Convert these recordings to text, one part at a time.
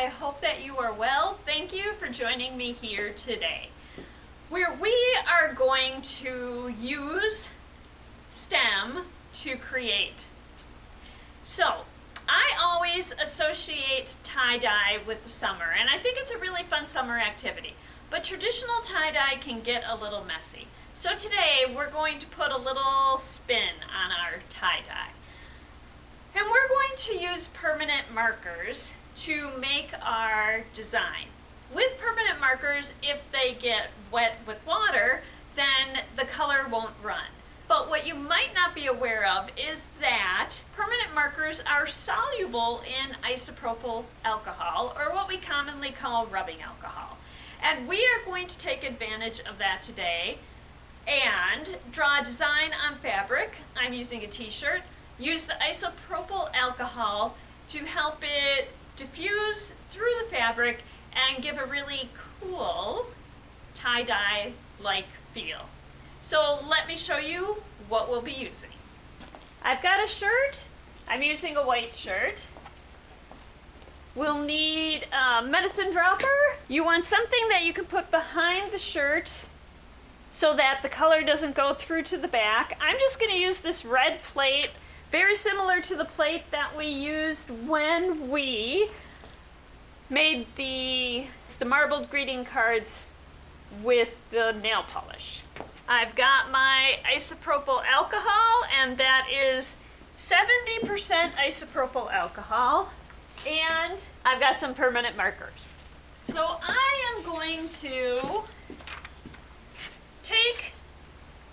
I hope that you are well. Thank you for joining me here today, where we are going to use STEM to create. So, I always associate tie-dye with the summer, and I think it's a really fun summer activity. But traditional tie-dye can get a little messy. So today we're going to put a little spin on our tie-dye. And we're going to use permanent markers to make our design. With permanent markers, if they get wet with water, then the color won't run. But what you might not be aware of is that permanent markers are soluble in isopropyl alcohol, or what we commonly call rubbing alcohol. And we are going to take advantage of that today and draw a design on fabric. I'm using a t-shirt. Use the isopropyl alcohol to help it diffuse through the fabric and give a really cool tie-dye-like feel. So let me show you what we'll be using. I've got a shirt. I'm using a white shirt. We'll need a medicine dropper. You want something that you can put behind the shirt so that the color doesn't go through to the back. I'm just going to use this red plate, very similar to the plate that we used when we made the marbled greeting cards with the nail polish. I've got my isopropyl alcohol, and that is 70% isopropyl alcohol, and I've got some permanent markers. So I am going to take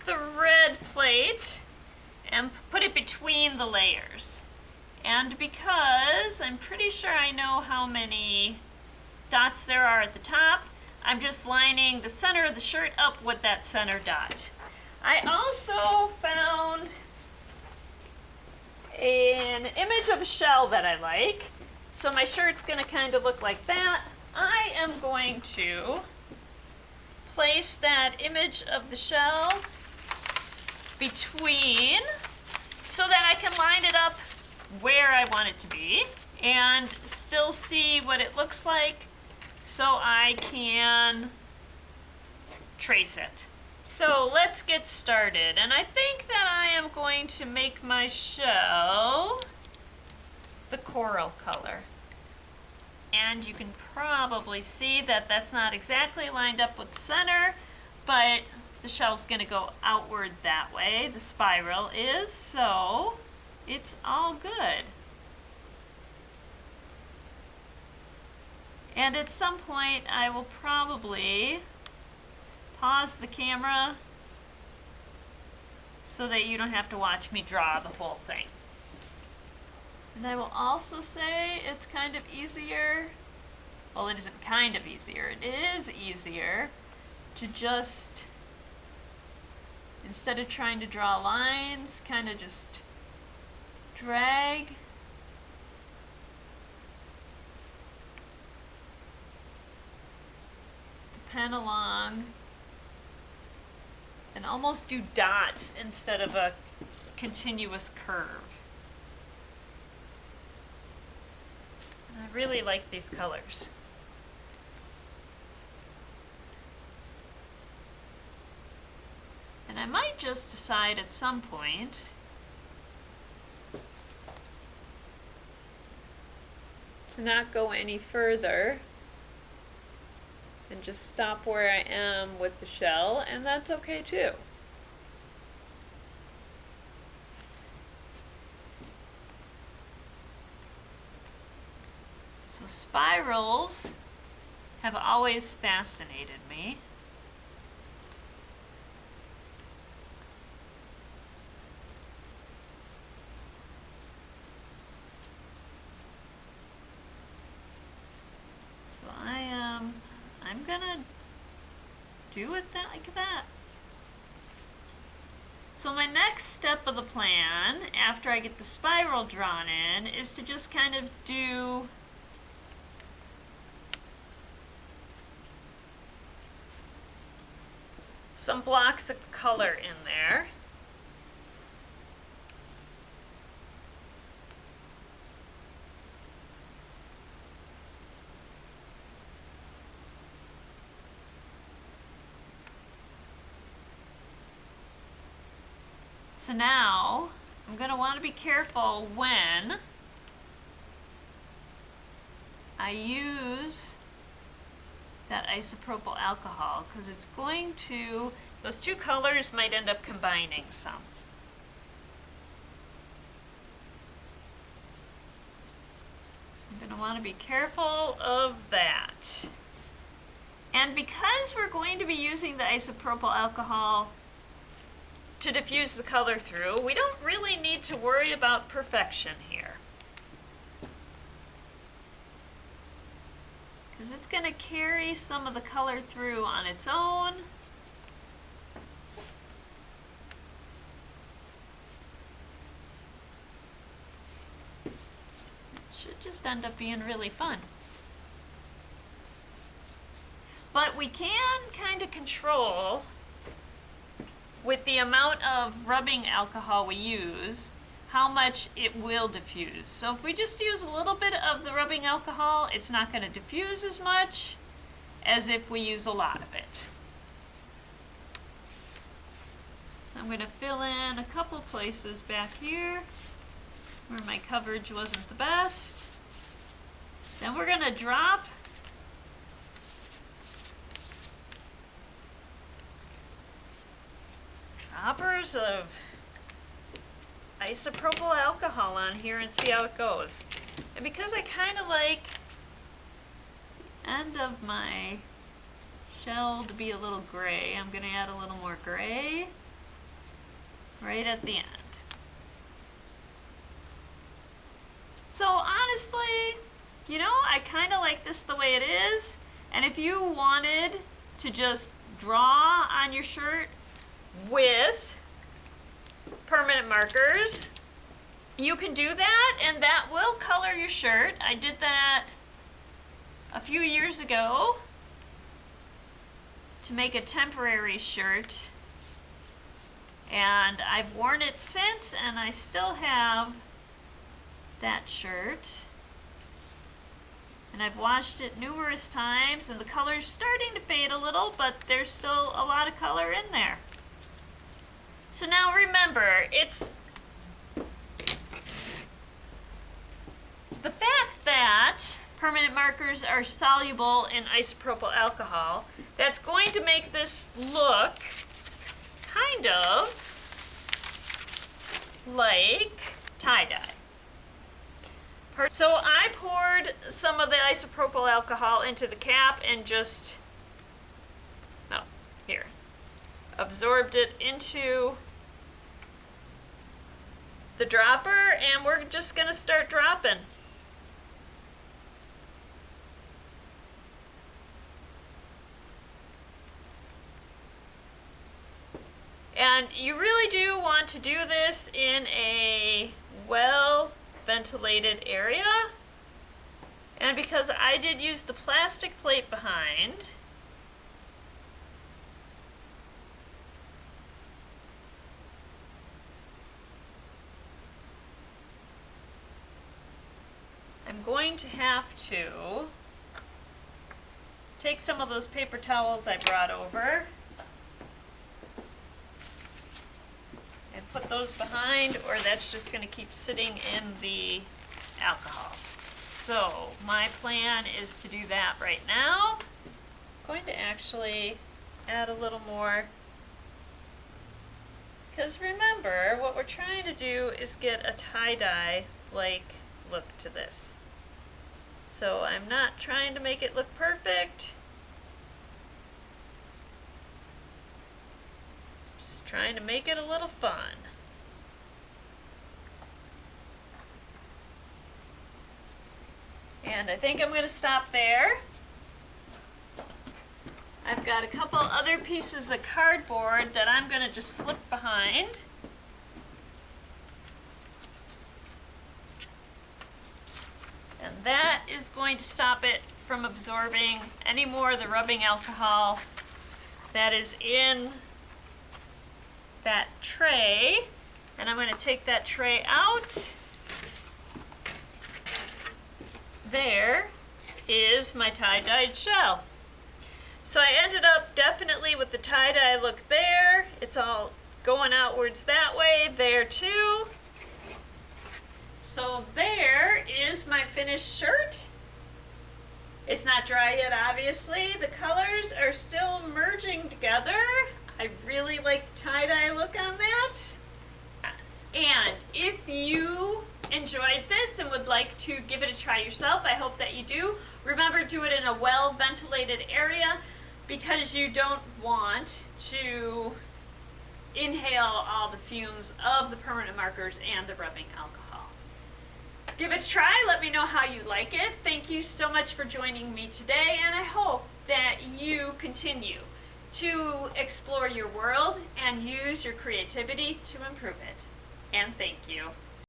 the red plate and put it between the layers. And because I'm pretty sure I know how many dots there are at the top, I'm just lining the center of the shirt up with that center dot. I also found an image of a shell that I like. So my shirt's going to kind of look like that. I am going to place that image of the shell between so that I can line it up where I want it to be and still see what it looks like so I can trace it. So let's get started. And I think that I am going to make my shell the coral color. And you can probably see that that's not exactly lined up with the center, but the shell's going to go outward that way. The spiral is, so it's all good. And at some point, I will probably pause the camera so that you don't have to watch me draw the whole thing. And I will also say it's kind of easier, well, it isn't kind of easier, it is easier to just, instead of trying to draw lines, kind of just drag the pen along and almost do dots instead of a continuous curve. And I really like these colors. And I might just decide at some point to not go any further and just stop where I am with the shell, and that's okay too. So spirals have always fascinated me. So I'm gonna do it like that. So my next step of the plan, after I get the spiral drawn in, is to just kind of do some blocks of color in there. So now I'm going to want to be careful when I use that isopropyl alcohol, because it's going to, those two colors might end up combining some. So I'm going to want to be careful of that. And because we're going to be using the isopropyl alcohol to diffuse the color through, we don't really need to worry about perfection here. Because it's going to carry some of the color through on its own. It should just end up being really fun. But we can kind of control, with the amount of rubbing alcohol we use, how much it will diffuse. So if we just use a little bit of the rubbing alcohol, it's not going to diffuse as much as if we use a lot of it. So I'm going to fill in a couple places back here where my coverage wasn't the best. Then we're going to drop droppers of isopropyl alcohol on here and see how it goes. And because I kind of like the end of my shell to be a little gray, I'm going to add a little more gray right at the end. So honestly, you know, I kind of like this the way it is. And if you wanted to just draw on your shirt with permanent markers, you can do that, and that will color your shirt. I did that a few years ago to make a temporary shirt, and I've worn it since, and I still have that shirt, and I've washed it numerous times, and the color's starting to fade a little, but there's still a lot of color in there. So now remember, it's the fact that permanent markers are soluble in isopropyl alcohol that's going to make this look kind of like tie-dye. So I poured some of the isopropyl alcohol into the cap and just, oh, here, absorbed it into the dropper, and we're just going to start dropping. And you really do want to do this in a well-ventilated area. And because I did use the plastic plate behind, I'm going to have to take some of those paper towels I brought over and put those behind, or that's just going to keep sitting in the alcohol. So my plan is to do that right now. I'm going to actually add a little more, because remember, what we're trying to do is get a tie-dye like look to this. So I'm not trying to make it look perfect, just trying to make it a little fun. And I think I'm going to stop there. I've got a couple other pieces of cardboard that I'm going to just slip behind. And that is going to stop it from absorbing any more of the rubbing alcohol that is in that tray. And I'm going to take that tray out. There is my tie-dyed shell. So I ended up definitely with the tie-dye look there. It's all going outwards that way, there too. So there is my finished shirt. It's not dry yet, obviously. The colors are still merging together. I really like the tie-dye look on that. And if you enjoyed this and would like to give it a try yourself, I hope that you do. Remember, do it in a well-ventilated area because you don't want to inhale all the fumes of the permanent markers and the rubbing alcohol. Give it a try. Let me know how you like it. Thank you so much for joining me today, and I hope that you continue to explore your world and use your creativity to improve it. And thank you.